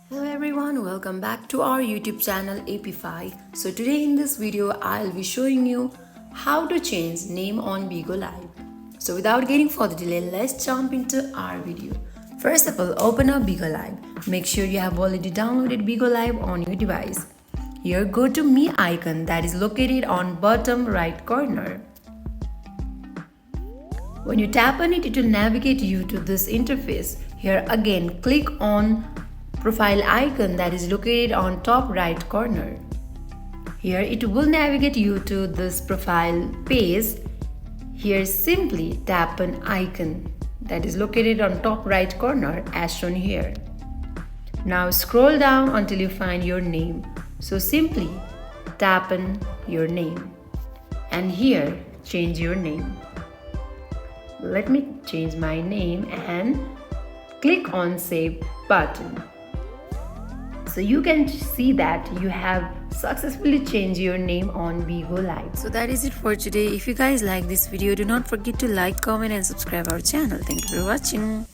Hello everyone, welcome back to our YouTube channel Appify. So today in this video I'll be showing you how to change name on Bigo Live. So without getting further delay, let's jump into our video. First of all, open up Bigo Live. Make sure you have already downloaded Bigo Live on your device. Here go to Me icon that is located on bottom right corner. When you tap on it, it will navigate you to this interface. Here again, click on profile icon that is located on top right corner. Here it will navigate you to this profile page. Here simply tap on icon that is located on top right corner as shown here. Now scroll down until you find your name. So simply tap on your name and here change your name. Let me change my name and click on save button. So you can see that you have successfully changed your name on Bigo Live. So that is it for today. If you guys like this video, do not forget to like, comment and subscribe our channel. Thank you for watching.